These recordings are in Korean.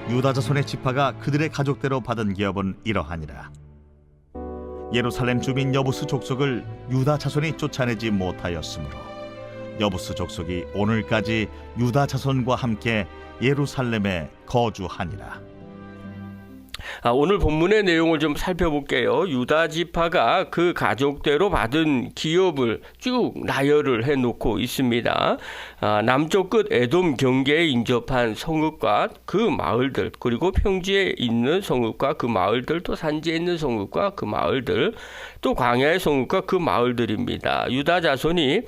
유다 자손의 지파가 그들의 가족대로 받은 기업은 이러하니라. 예루살렘 주민 여부스 족속을 유다 자손이 쫓아내지 못하였으므로 여부스 족속이 오늘까지 유다 자손과 함께 예루살렘에 거주하니라. 오늘 본문의 내용을 좀 살펴볼게요. 유다 지파가 그 가족대로 받은 기업을 쭉 나열을 해놓고 있습니다. 남쪽 끝 에돔 경계에 인접한 성읍과 그 마을들, 그리고 평지에 있는 성읍과 그 마을들, 또 산지에 있는 성읍과 그 마을들, 또 광야의 성읍과 그 마을들입니다. 유다 자손이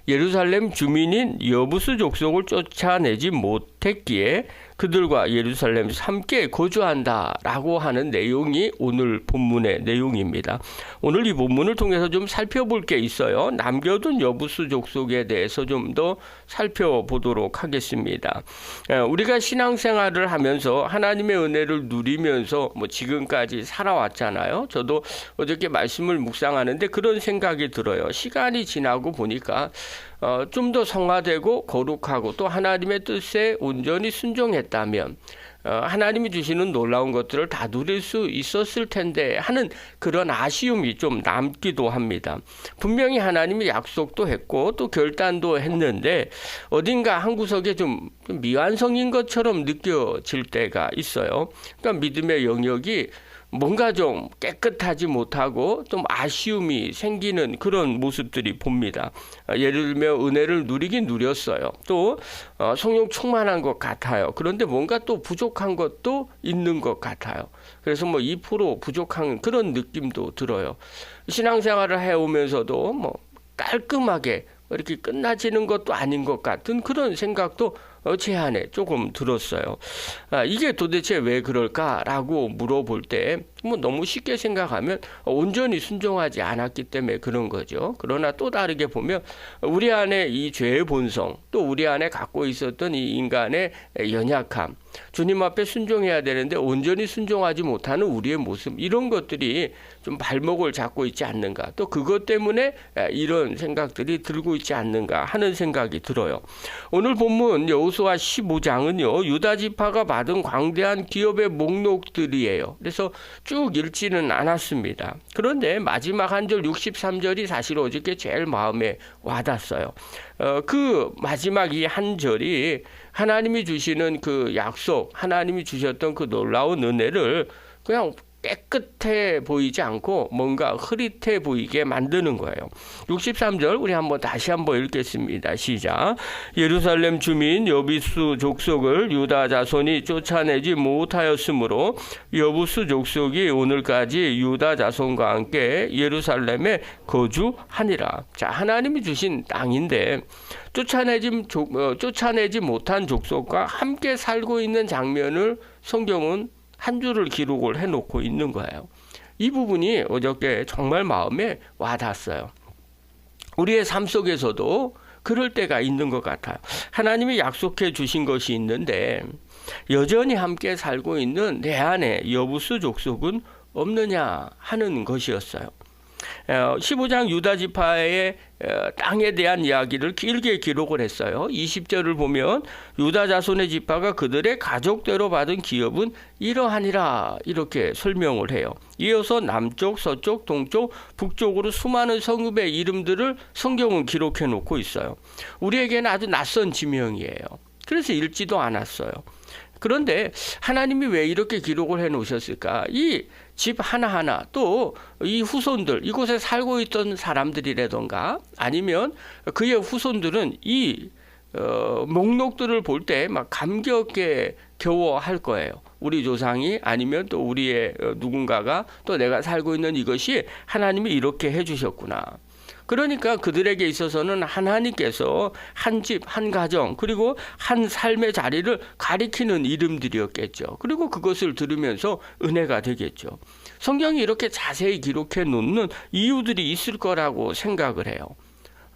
예루살렘 주민인 여부스 족속을 쫓아내지 못했기에 그들과 예루살렘에서 함께 거주한다라고 하는 내용이 오늘 본문의 내용입니다. 오늘 이 본문을 통해서 좀 살펴볼 게 있어요. 남겨둔 여부스 족속에 대해서 좀 더 살펴보도록 하겠습니다. 우리가 신앙생활을 하면서 하나님의 은혜를 누리면서 지금까지 살아왔잖아요. 저도 어저께 말씀을 묵상하는데 그런 생각이 들어요. 시간이 지나고 보니까 좀 더 성화되고 거룩하고 또 하나님의 뜻에 온전히 순종했다면 하나님이 주시는 놀라운 것들을 다 누릴 수 있었을 텐데 하는 그런 아쉬움이 좀 남기도 합니다. 분명히 하나님이 약속도 했고 또 결단도 했는데 어딘가 한 구석에 좀 미완성인 것처럼 느껴질 때가 있어요. 그러니까 믿음의 영역이 뭔가 좀 깨끗하지 못하고 좀 아쉬움이 생기는 그런 모습들이 봅니다. 예를 들면 은혜를 누리긴 누렸어요. 또 성령 충만한 것 같아요. 그런데 뭔가 또 부족한 것도 있는 것 같아요. 그래서 2% 부족한 그런 느낌도 들어요. 신앙생활을 해오면서도 깔끔하게 이렇게 끝나지는 것도 아닌 것 같은 그런 생각도 제 안에 조금 들었어요. 이게 도대체 왜 그럴까라고 물어볼 때 너무 쉽게 생각하면 온전히 순종하지 않았기 때문에 그런 거죠. 그러나 또 다르게 보면 우리 안에 이 죄의 본성, 또 우리 안에 갖고 있었던 이 인간의 연약함, 주님 앞에 순종해야 되는데 온전히 순종하지 못하는 우리의 모습, 이런 것들이 좀 발목을 잡고 있지 않는가, 또 그것 때문에 이런 생각들이 들고 있지 않는가 하는 생각이 들어요. 오늘 본문 여호수아 15장은요 유다 지파가 받은 광대한 기업의 목록들이에요. 그래서 쭉 읽지는 않았습니다. 그런데 마지막 한 절 63절이 사실 어저께 제일 마음에 와닿았어요. 그 마지막 이 한 절이 하나님이 주시는 그 약속, 하나님이 주셨던 그 놀라운 은혜를 그냥 깨끗해 보이지 않고 뭔가 흐릿해 보이게 만드는 거예요. 63절 우리 다시 한번 읽겠습니다. 시작. 예루살렘 주민 여부스 족속을 유다 자손이 쫓아내지 못하였으므로 여부스 족속이 오늘까지 유다 자손과 함께 예루살렘에 거주하니라. 자, 하나님이 주신 땅인데 쫓아내지 못한 족속과 함께 살고 있는 장면을 성경은 한 줄을 기록을 해놓고 있는 거예요. 이 부분이 어저께 정말 마음에 와닿았어요. 우리의 삶 속에서도 그럴 때가 있는 것 같아요. 하나님이 약속해 주신 것이 있는데 여전히 함께 살고 있는 내 안에 여부스 족속은 없느냐 하는 것이었어요. 15장 유다 지파의 땅에 대한 이야기를 길게 기록을 했어요. 20절을 보면 유다 자손의 지파가 그들의 가족대로 받은 기업은 이러하니라 이렇게 설명을 해요. 이어서 남쪽, 서쪽, 동쪽, 북쪽으로 수많은 성읍의 이름들을 성경은 기록해 놓고 있어요. 우리에게는 아주 낯선 지명이에요. 그래서 읽지도 않았어요. 그런데 하나님이 왜 이렇게 기록을 해 놓으셨을까? 이 집 하나하나, 또 이 후손들, 이곳에 살고 있던 사람들이라던가 아니면 그의 후손들은 이 목록들을 볼 때 막 감격에 겨워할 거예요. 우리 조상이 아니면 또 우리의 누군가가 또 내가 살고 있는 이것이 하나님이 이렇게 해주셨구나. 그러니까 그들에게 있어서는 하나님께서 한 집, 한 가정, 그리고 한 삶의 자리를 가리키는 이름들이었겠죠. 그리고 그것을 들으면서 은혜가 되겠죠. 성경이 이렇게 자세히 기록해 놓는 이유들이 있을 거라고 생각을 해요.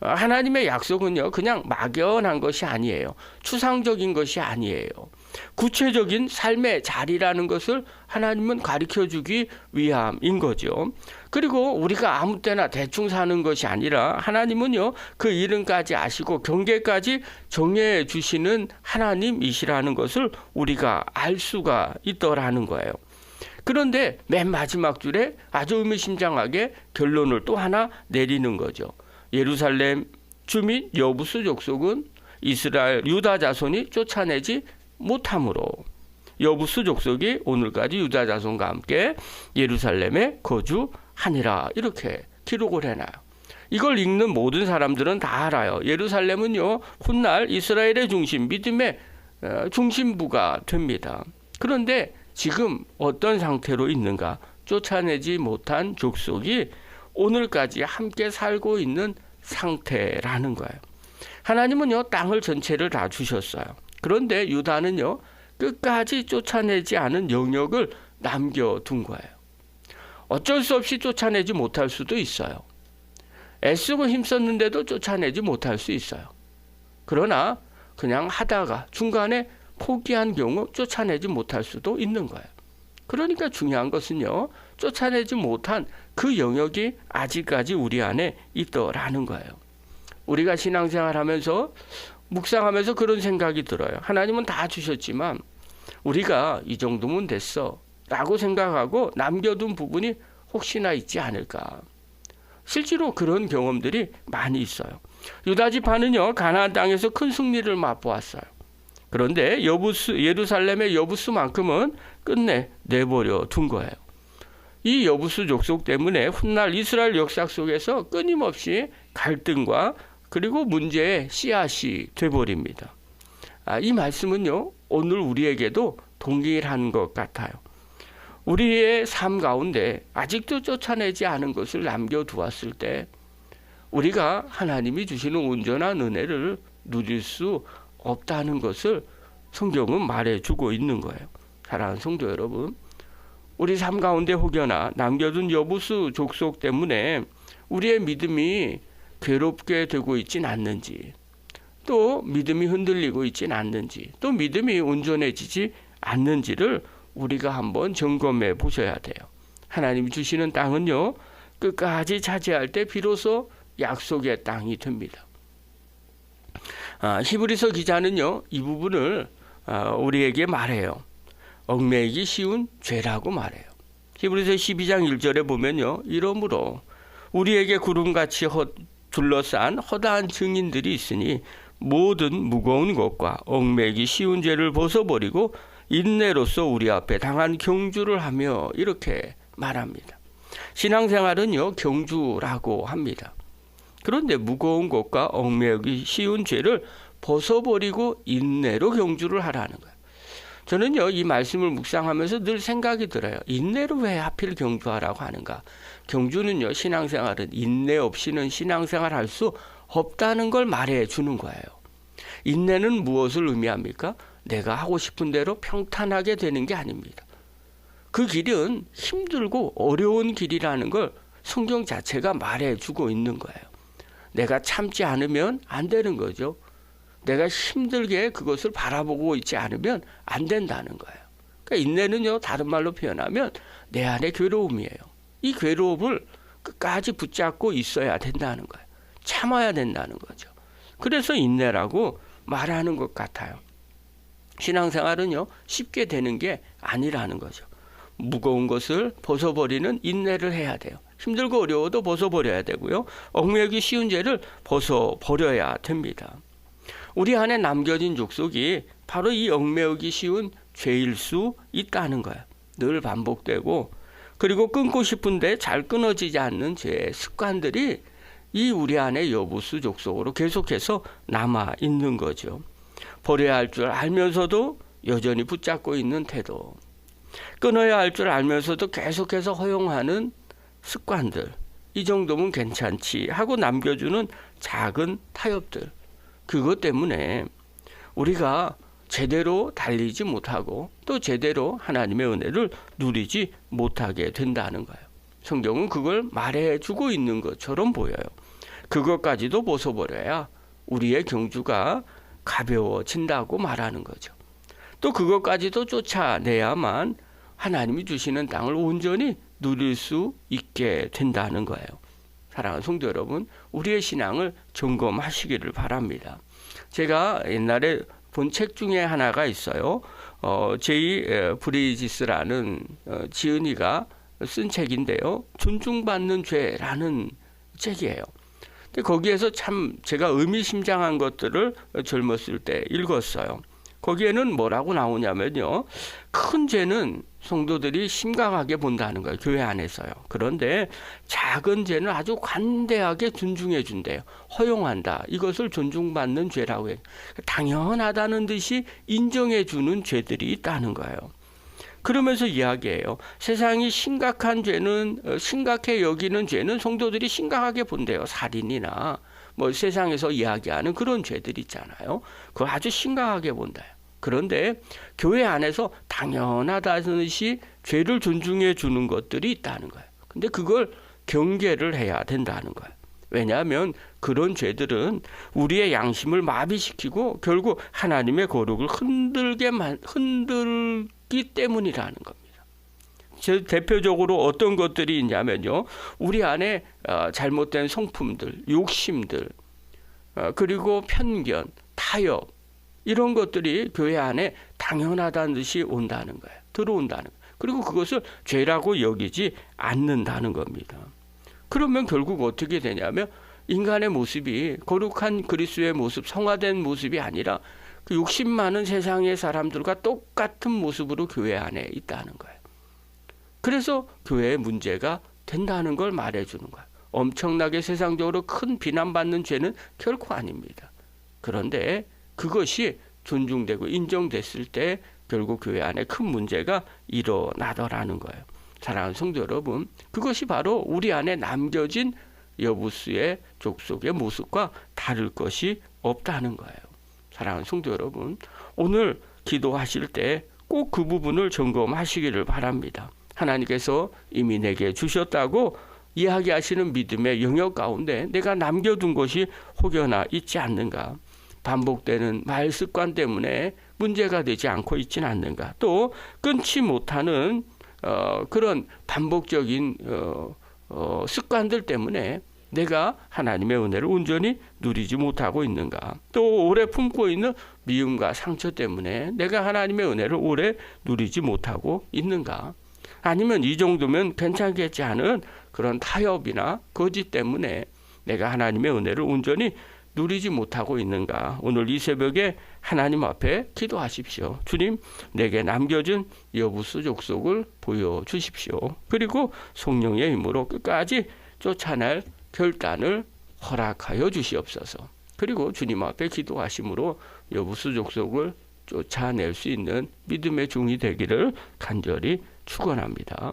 하나님의 약속은요, 그냥 막연한 것이 아니에요. 추상적인 것이 아니에요. 구체적인 삶의 자리라는 것을 하나님은 가르쳐주기 위함인 거죠. 그리고 우리가 아무 때나 대충 사는 것이 아니라 하나님은요, 그 이름까지 아시고 경계까지 정해 주시는 하나님이시라는 것을 우리가 알 수가 있더라는 거예요. 그런데 맨 마지막 줄에 아주 의미심장하게 결론을 또 하나 내리는 거죠. 예루살렘 주민 여부수 족속은 이스라엘 유다 자손이 쫓아내지 못함으로 여부수 족속이 오늘까지 유다 자손과 함께 예루살렘에 거주하니라, 이렇게 기록을 해놔요. 이걸 읽는 모든 사람들은 다 알아요. 예루살렘은요, 훗날 이스라엘의 중심, 믿음의 중심부가 됩니다. 그런데 지금 어떤 상태로 있는가? 쫓아내지 못한 족속이 오늘까지 함께 살고 있는 상태라는 거예요. 하나님은요, 땅을 전체를 다 주셨어요. 그런데 유다는요, 끝까지 쫓아내지 않은 영역을 남겨둔 거예요. 어쩔 수 없이 쫓아내지 못할 수도 있어요. 애쓰고 힘썼는데도 쫓아내지 못할 수 있어요. 그러나 그냥 하다가 중간에 포기한 경우 쫓아내지 못할 수도 있는 거예요. 그러니까 중요한 것은요, 쫓아내지 못한 그 영역이 아직까지 우리 안에 있더라는 거예요. 우리가 신앙생활하면서 묵상하면서 그런 생각이 들어요. 하나님은 다 주셨지만 우리가 이 정도면 됐어 라고 생각하고 남겨둔 부분이 혹시나 있지 않을까. 실제로 그런 경험들이 많이 있어요. 유다 지파는요, 가나안 땅에서 큰 승리를 맛보았어요. 그런데 예루살렘의 여부수만큼은 끝내 내버려 둔 거예요. 이 여부수 족속 때문에 훗날 이스라엘 역사 속에서 끊임없이 갈등과 그리고 문제의 씨앗이 돼버립니다. 이 말씀은요, 오늘 우리에게도 동일한 것 같아요. 우리의 삶 가운데 아직도 쫓아내지 않은 것을 남겨두었을 때 우리가 하나님이 주시는 온전한 은혜를 누릴 수 없다는 것을 성경은 말해주고 있는 거예요. 사랑하는 성도 여러분, 우리 삶 가운데 혹여나 남겨둔 여부수 족속 때문에 우리의 믿음이 괴롭게 되고 있진 않는지, 또 믿음이 흔들리고 있진 않는지, 또 믿음이 온전해지지 않는지를 우리가 한번 점검해 보셔야 돼요. 하나님이 주시는 땅은요, 끝까지 차지할 때 비로소 약속의 땅이 됩니다. 히브리서 기자는요, 이 부분을 우리에게 말해요. 얽매이기 쉬운 죄라고 말해요. 히브리서 12장 1절에 보면요, 이러므로 우리에게 구름같이 둘러싼 허다한 증인들이 있으니 모든 무거운 것과 얽매이기 쉬운 죄를 벗어버리고 인내로서 우리 앞에 당한 경주를 하며, 이렇게 말합니다. 신앙생활은요, 경주라고 합니다. 그런데 무거운 것과 얽매이기 쉬운 죄를 벗어버리고 인내로 경주를 하라는 거예요. 저는요, 이 말씀을 묵상하면서 늘 생각이 들어요. 인내로 왜 하필 경주하라고 하는가? 경주는요, 신앙생활은 인내 없이는 신앙생활 할 수 없다는 걸 말해 주는 거예요. 인내는 무엇을 의미합니까? 내가 하고 싶은 대로 평탄하게 되는 게 아닙니다. 그 길은 힘들고 어려운 길이라는 걸 성경 자체가 말해 주고 있는 거예요. 내가 참지 않으면 안 되는 거죠. 내가 힘들게 그것을 바라보고 있지 않으면 안 된다는 거예요. 그러니까 인내는요, 다른 말로 표현하면 내 안의 괴로움이에요. 이 괴로움을 끝까지 붙잡고 있어야 된다는 거예요. 참아야 된다는 거죠. 그래서 인내라고 말하는 것 같아요. 신앙생활은요, 쉽게 되는 게 아니라는 거죠. 무거운 것을 벗어버리는 인내를 해야 돼요. 힘들고 어려워도 벗어버려야 되고요. 얽매이기 쉬운 죄를 벗어버려야 됩니다. 우리 안에 남겨진 족속이 바로 이 얽매이기 쉬운 죄일 수 있다는 거예요. 늘 반복되고, 그리고 끊고 싶은데 잘 끊어지지 않는 죄의 습관들이 이 우리 안에 여부수 족속으로 계속해서 남아 있는 거죠. 버려야 할 줄 알면서도 여전히 붙잡고 있는 태도, 끊어야 할 줄 알면서도 계속해서 허용하는 습관들, 이 정도면 괜찮지 하고 남겨주는 작은 타협들, 그것 때문에 우리가 제대로 달리지 못하고 또 제대로 하나님의 은혜를 누리지 못하게 된다는 거예요. 성경은 그걸 말해주고 있는 것처럼 보여요. 그것까지도 벗어버려야 우리의 경주가 가벼워진다고 말하는 거죠. 또 그것까지도 쫓아내야만 하나님이 주시는 땅을 온전히 누릴 수 있게 된다는 거예요. 사랑하는 성도 여러분, 우리의 신앙을 점검하시기를 바랍니다. 제가 옛날에 본 책 중에 하나가 있어요. 제이 브리지스라는 지은이가 쓴 책인데요. 존중받는 죄라는 책이에요. 근데 거기에서 참 제가 의미심장한 것들을 젊었을 때 읽었어요. 거기에는 뭐라고 나오냐면요. 큰 죄는 성도들이 심각하게 본다는 거예요. 교회 안에서요. 그런데 작은 죄는 아주 관대하게 존중해 준대요. 허용한다. 이것을 존중받는 죄라고 해요. 당연하다는 듯이 인정해 주는 죄들이 있다는 거예요. 그러면서 이야기해요. 세상이 심각한 죄는 심각해 여기는 죄는 성도들이 심각하게 본대요. 살인이나 뭐 세상에서 이야기하는 그런 죄들 있잖아요. 그걸 아주 심각하게 본다. 그런데 교회 안에서 당연하다는 듯이 죄를 존중해 주는 것들이 있다는 거예요. 근데 그걸 경계를 해야 된다는 거예요. 왜냐하면 그런 죄들은 우리의 양심을 마비시키고 결국 하나님의 거룩을 흔들기 때문이라는 겁니다. 대표적으로 어떤 것들이 있냐면요. 우리 안에 잘못된 성품들, 욕심들, 그리고 편견, 타협 이런 것들이 교회 안에 당연하다는 듯이 온다는 거예요. 들어온다는 거예요. 그리고 그것을 죄라고 여기지 않는다는 겁니다. 그러면 결국 어떻게 되냐면 인간의 모습이 거룩한 그리스도의 모습, 성화된 모습이 아니라 그 욕심 많은 세상의 사람들과 똑같은 모습으로 교회 안에 있다는 거예요. 그래서 교회의 문제가 된다는 걸 말해주는 거예요. 엄청나게 세상적으로 큰 비난받는 죄는 결코 아닙니다. 그런데 그것이 존중되고 인정됐을 때 결국 교회 안에 큰 문제가 일어나더라는 거예요. 사랑하는 성도 여러분, 그것이 바로 우리 안에 남겨진 여부수의 족속의 모습과 다를 것이 없다는 거예요. 사랑하는 성도 여러분, 오늘 기도하실 때 꼭 그 부분을 점검하시기를 바랍니다. 하나님께서 이미 내게 주셨다고 이야기하시는 믿음의 영역 가운데 내가 남겨둔 것이 혹여나 있지 않는가? 반복되는 말 습관 때문에 문제가 되지 않고 있지는 않는가? 또 끊지 못하는 그런 반복적인 습관들 때문에 내가 하나님의 은혜를 온전히 누리지 못하고 있는가? 또 오래 품고 있는 미움과 상처 때문에 내가 하나님의 은혜를 오래 누리지 못하고 있는가? 아니면 이 정도면 괜찮겠지 하는 그런 타협이나 거짓 때문에 내가 하나님의 은혜를 온전히 누리지 못하고 있는가? 오늘 이 새벽에 하나님 앞에 기도하십시오. 주님, 내게 남겨진 여부수 족속을 보여주십시오. 그리고 성령의 힘으로 끝까지 쫓아낼 결단을 허락하여 주시옵소서. 그리고 주님 앞에 기도하심으로 여부수 족속을 쫓아낼 수 있는 믿음의 종이 되기를 간절히 축원합니다.